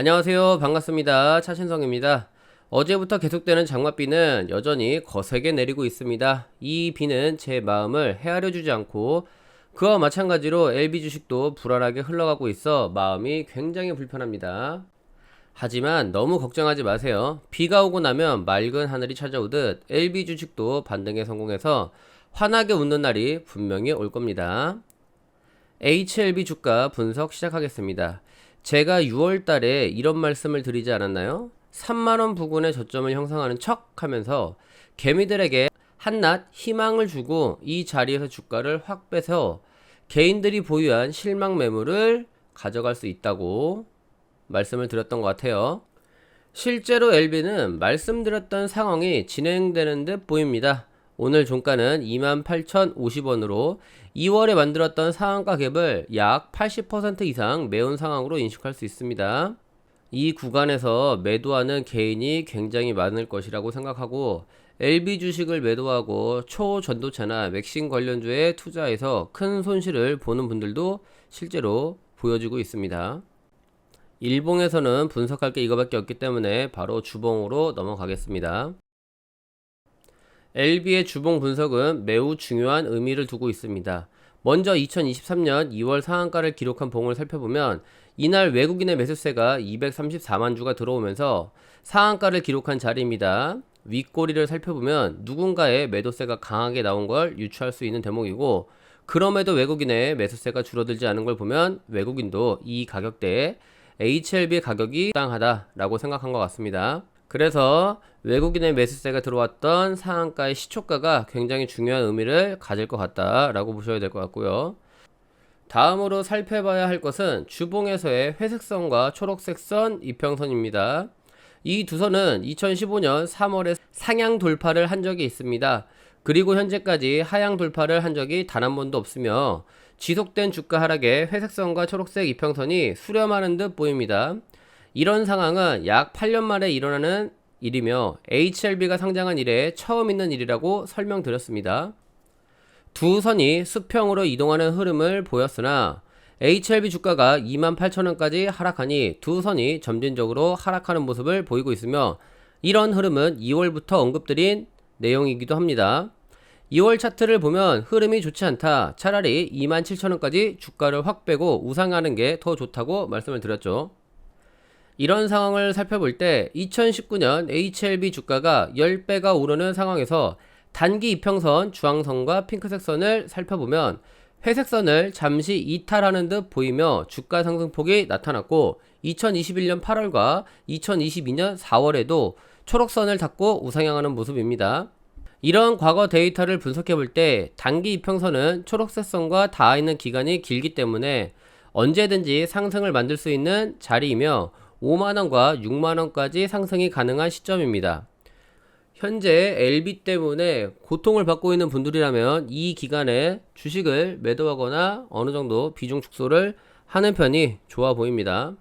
안녕하세요. 반갑습니다. 차신성입니다. 어제부터 계속되는 장맛비는 여전히 거세게 내리고 있습니다. 이 비는 제 마음을 헤아려 주지 않고 그와 마찬가지로 LB 주식도 불안하게 흘러가고 있어 마음이 굉장히 불편합니다. 하지만 너무 걱정하지 마세요. 비가 오고 나면 맑은 하늘이 찾아오듯 LB 주식도 반등에 성공해서 환하게 웃는 날이 분명히 올 겁니다. HLB 주가 분석 시작하겠습니다. 제가 6월 달에 이런 말씀을 드리지 않았나요? 3만원 부근의 저점을 형성하는 척 하면서 개미들에게 한낱 희망을 주고 이 자리에서 주가를 확 빼서 개인들이 보유한 실망 매물을 가져갈 수 있다고 말씀을 드렸던 것 같아요. 실제로 LB는 말씀드렸던 상황이 진행되는 듯 보입니다. 오늘 종가는 28,050원으로 2월에 만들었던 상한가 갭을 약 80% 이상 메운 상황으로 인식할 수 있습니다. 이 구간에서 매도하는 개인이 굉장히 많을 것이라고 생각하고 LB 주식을 매도하고 초전도체나 맥심 관련주에 투자해서 큰 손실을 보는 분들도 실제로 보여지고 있습니다. 일봉에서는 분석할 게 이거밖에 없기 때문에 바로 주봉으로 넘어가겠습니다. LB의 주봉 분석은 매우 중요한 의미를 두고 있습니다. 먼저 2023년 2월 상한가를 기록한 봉을 살펴보면 이날 외국인의 매수세가 234만 주가 들어오면서 상한가를 기록한 자리입니다. 윗꼬리를 살펴보면 누군가의 매도세가 강하게 나온 걸 유추할 수 있는 대목이고, 그럼에도 외국인의 매수세가 줄어들지 않은 걸 보면 외국인도 이 가격대에 HLB 가격이 적당하다라고 생각한 것 같습니다. 그래서 외국인의 매수세가 들어왔던 상한가의 시초가가 굉장히 중요한 의미를 가질 것 같다라고 보셔야 될 것 같고요. 다음으로 살펴봐야 할 것은 주봉에서의 회색선과 초록색선 이평선입니다. 이 두 선은 2015년 3월에 상향 돌파를 한 적이 있습니다. 그리고 현재까지 하향 돌파를 한 적이 단 한 번도 없으며 지속된 주가 하락에 회색선과 초록색 이평선이 수렴하는 듯 보입니다. 이런 상황은 약 8년 만에 일어나는 일이며 HLB가 상장한 이래 처음 있는 일이라고 설명드렸습니다. 두 선이 수평으로 이동하는 흐름을 보였으나 HLB 주가가 28,000원까지 하락하니 두 선이 점진적으로 하락하는 모습을 보이고 있으며, 이런 흐름은 2월부터 언급드린 내용이기도 합니다. 2월 차트를 보면 흐름이 좋지 않다, 차라리 27,000원까지 주가를 확 빼고 우상하는 게 더 좋다고 말씀을 드렸죠. 이런 상황을 살펴볼 때 2019년 HLB 주가가 10배가 오르는 상황에서 단기 이평선 주황선과 핑크색 선을 살펴보면 회색선을 잠시 이탈하는 듯 보이며 주가 상승폭이 나타났고, 2021년 8월과 2022년 4월에도 초록선을 닫고 우상향하는 모습입니다. 이런 과거 데이터를 분석해 볼 때 단기 이평선은 초록색 선과 닿아 있는 기간이 길기 때문에 언제든지 상승을 만들 수 있는 자리이며 5만원과 6만원까지 상승이 가능한 시점입니다. 현재 LB 때문에 고통을 받고 있는 분들이라면 이 기간에 주식을 매도하거나 어느 정도 비중 축소를 하는 편이 좋아 보입니다.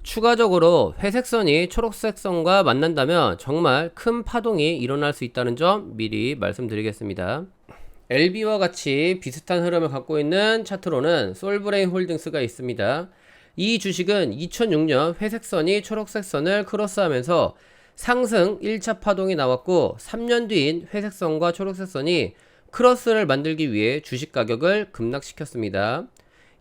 추가적으로 회색선이 초록색선과 만난다면 정말 큰 파동이 일어날 수 있다는 점 미리 말씀드리겠습니다. LB와 같이 비슷한 흐름을 갖고 있는 차트로는 솔브레인 홀딩스가 있습니다. 이 주식은 2006년 회색선이 초록색선을 크로스하면서 상승 1차 파동이 나왔고, 3년 뒤인 회색선과 초록색선이 크로스를 만들기 위해 주식 가격을 급락시켰습니다.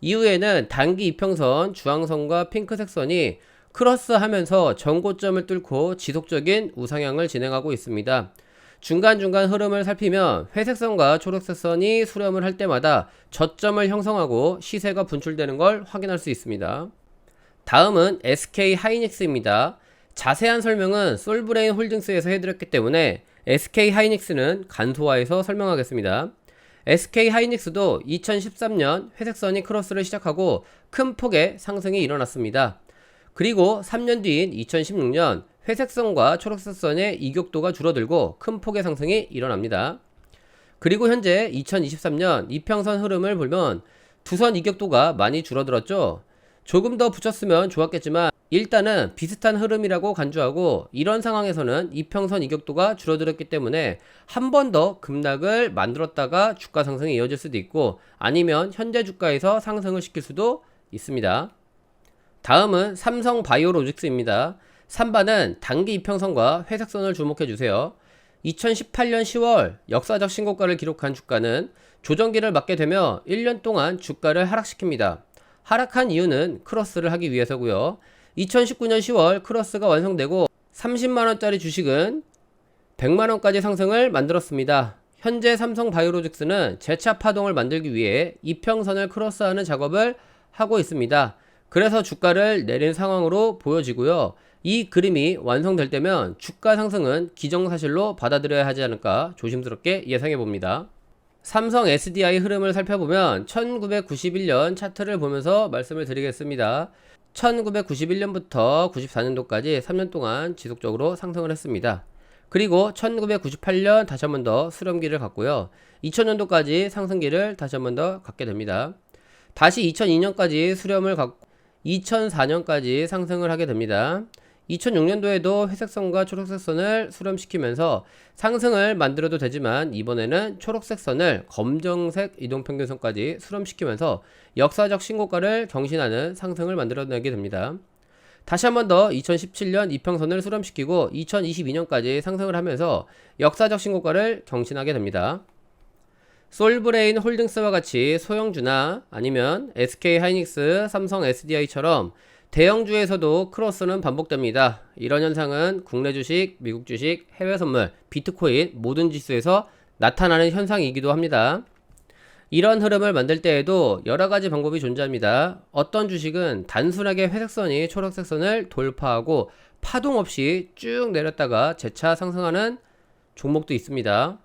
이후에는 단기 이평선 주황선과 핑크색 선이 크로스하면서 전고점을 뚫고 지속적인 우상향을 진행하고 있습니다. 중간중간 흐름을 살피면 회색선과 초록색선이 수렴을 할 때마다 저점을 형성하고 시세가 분출되는 걸 확인할 수 있습니다. 다음은 SK 하이닉스입니다. 자세한 설명은 솔브레인 홀딩스에서 해드렸기 때문에 SK 하이닉스는 간소화해서 설명하겠습니다. SK 하이닉스도 2013년 회색선이 크로스를 시작하고 큰 폭의 상승이 일어났습니다. 그리고 3년 뒤인 2016년 회색선과 초록색선의 이격도가 줄어들고 큰 폭의 상승이 일어납니다. 그리고 현재 2023년 이평선 흐름을 보면 두 선 이격도가 많이 줄어들었죠. 조금 더 붙였으면 좋았겠지만 일단은 비슷한 흐름이라고 간주하고, 이런 상황에서는 이평선 이격도가 줄어들었기 때문에 한 번 더 급락을 만들었다가 주가 상승이 이어질 수도 있고, 아니면 현재 주가에서 상승을 시킬 수도 있습니다. 다음은 삼성 바이오로직스입니다. 3반은 단기 이평선과 회색선을 주목해주세요. 2018년 10월 역사적 신고가를 기록한 주가는 조정기를 맞게 되며 1년 동안 주가를 하락시킵니다. 하락한 이유는 크로스를 하기 위해서고요. 2019년 10월 크로스가 완성되고 30만원짜리 주식은 100만원까지 상승을 만들었습니다. 현재 삼성바이오로직스는 재차 파동을 만들기 위해 이평선을 크로스하는 작업을 하고 있습니다. 그래서 주가를 내린 상황으로 보여지고요. 이 그림이 완성될 때면 주가 상승은 기정사실로 받아들여야 하지 않을까 조심스럽게 예상해 봅니다. 삼성 SDI 흐름을 살펴보면 1991년 차트를 보면서 말씀을 드리겠습니다. 1991년부터 94년도까지 3년 동안 지속적으로 상승을 했습니다. 그리고 1998년 다시 한 번 더 수렴기를 갔고요. 2000년도까지 상승기를 다시 한 번 더 갖게 됩니다. 다시 2002년까지 수렴을 갖고 2004년까지 상승을 하게 됩니다. 2006년도에도 회색선과 초록색선을 수렴시키면서 상승을 만들어도 되지만 이번에는 초록색선을 검정색 이동평균선까지 수렴시키면서 역사적 신고가를 경신하는 상승을 만들어내게 됩니다. 다시 한 번 더 2017년 이평선을 수렴시키고 2022년까지 상승을 하면서 역사적 신고가를 경신하게 됩니다. 솔브레인 홀딩스와 같이 소형주나 아니면 SK하이닉스, 삼성 SDI처럼 대형주에서도 크로스는 반복됩니다. 이런 현상은 국내 주식, 미국 주식, 해외 선물, 비트코인 모든 지수에서 나타나는 현상이기도 합니다. 이런 흐름을 만들 때에도 여러가지 방법이 존재합니다. 어떤 주식은 단순하게 회색선이 초록색선을 돌파하고 파동 없이 쭉 내렸다가 재차 상승하는 종목도 있습니다.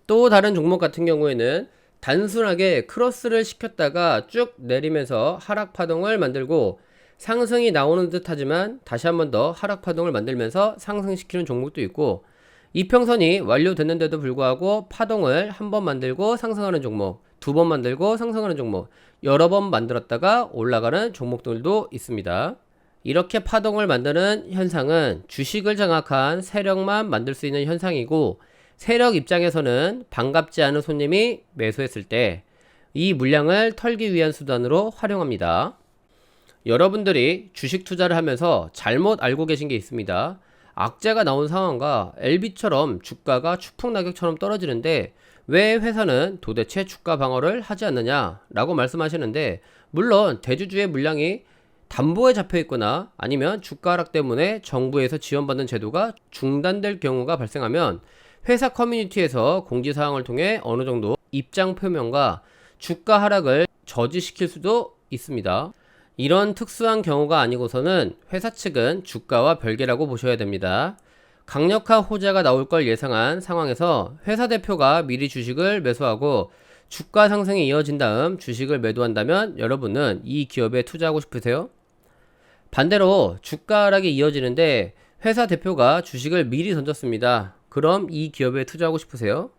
또 다른 종목 같은 경우에는 단순하게 크로스를 시켰다가 쭉 내리면서 하락 파동을 만들고 상승이 나오는 듯 하지만 다시 한 번 더 하락 파동을 만들면서 상승시키는 종목도 있고, 이평선이 완료됐는데도 불구하고 파동을 한 번 만들고 상승하는 종목, 두 번 만들고 상승하는 종목, 여러 번 만들었다가 올라가는 종목들도 있습니다. 이렇게 파동을 만드는 현상은 주식을 장악한 세력만 만들 수 있는 현상이고, 세력 입장에서는 반갑지 않은 손님이 매수했을 때 이 물량을 털기 위한 수단으로 활용합니다. 여러분들이 주식 투자를 하면서 잘못 알고 계신 게 있습니다. 악재가 나온 상황과 LB처럼 주가가 추풍낙엽처럼 떨어지는데 왜 회사는 도대체 주가 방어를 하지 않느냐 라고 말씀하시는데, 물론 대주주의 물량이 담보에 잡혀 있거나 아니면 주가 하락 때문에 정부에서 지원받는 제도가 중단될 경우가 발생하면 회사 커뮤니티에서 공지사항을 통해 어느 정도 입장 표명과 주가 하락을 저지시킬 수도 있습니다. 이런 특수한 경우가 아니고서는 회사 측은 주가와 별개라고 보셔야 됩니다. 강력한 호재가 나올 걸 예상한 상황에서 회사 대표가 미리 주식을 매수하고 주가 상승이 이어진 다음 주식을 매도한다면 여러분은 이 기업에 투자하고 싶으세요? 반대로 주가 하락이 이어지는데 회사 대표가 주식을 미리 던졌습니다. 그럼 이 기업에 투자하고 싶으세요?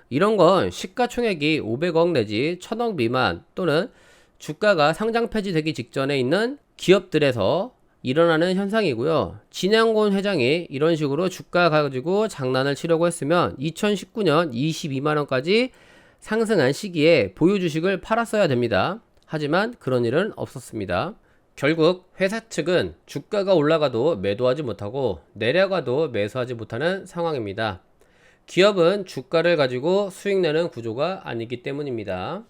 이런 건 시가총액이 500억 내지 1000억 미만 또는 주가가 상장 폐지되기 직전에 있는 기업들에서 일어나는 현상이고요. 진양곤 회장이 이런 식으로 주가 가지고 장난을 치려고 했으면 2019년 22만원까지 상승한 시기에 보유 주식을 팔았어야 됩니다. 하지만 그런 일은 없었습니다. 결국 회사 측은 주가가 올라가도 매도하지 못하고 내려가도 매수하지 못하는 상황입니다. 기업은 주가를 가지고 수익 내는 구조가 아니기 때문입니다.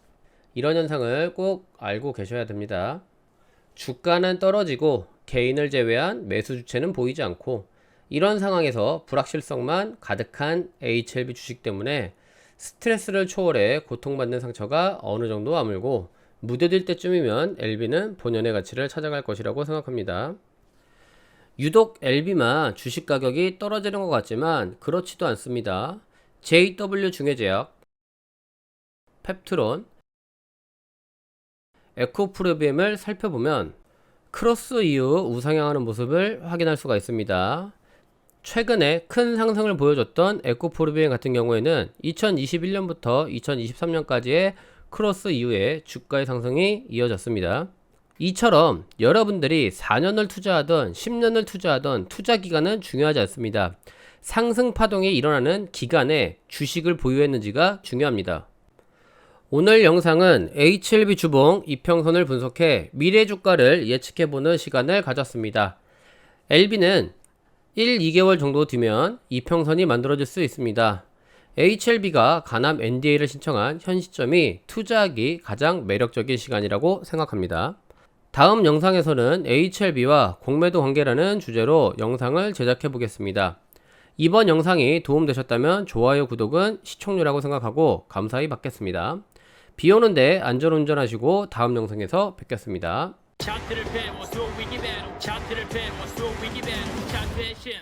이런 현상을 꼭 알고 계셔야 됩니다. 주가는 떨어지고 개인을 제외한 매수 주체는 보이지 않고, 이런 상황에서 불확실성만 가득한 HLB 주식 때문에 스트레스를 초월해 고통받는 상처가 어느 정도 아물고 무뎌질 때쯤이면 LB는 본연의 가치를 찾아갈 것이라고 생각합니다. 유독 LB만 주식 가격이 떨어지는 것 같지만 그렇지도 않습니다. JW 중해제약, 펩트론, 에코프로비엠을 살펴보면 크로스 이후 우상향하는 모습을 확인할 수가 있습니다. 최근에 큰 상승을 보여줬던 에코프로비엠 같은 경우에는 2021년부터 2023년까지의 크로스 이후에 주가의 상승이 이어졌습니다. 이처럼 여러분들이 4년을 투자하던 10년을 투자하던 투자 기간은 중요하지 않습니다. 상승 파동이 일어나는 기간에 주식을 보유했는지가 중요합니다. 오늘 영상은 HLB 주봉 이평선을 분석해 미래 주가를 예측해보는 시간을 가졌습니다. LB는 1, 2개월 정도 뒤면 이평선이 만들어질 수 있습니다. HLB가 간암 NDA를 신청한 현 시점이 투자하기 가장 매력적인 시간이라고 생각합니다. 다음 영상에서는 HLB와 공매도 관계라는 주제로 영상을 제작해 보겠습니다. 이번 영상이 도움되셨다면 좋아요, 구독은 시청료라고 생각하고 감사히 받겠습니다. 비 오는데 안전운전하시고 다음 영상에서 뵙겠습니다. 차트를 배워 쏘 위기 배로 차트를 배워 쏘 위기 배로 차트의 신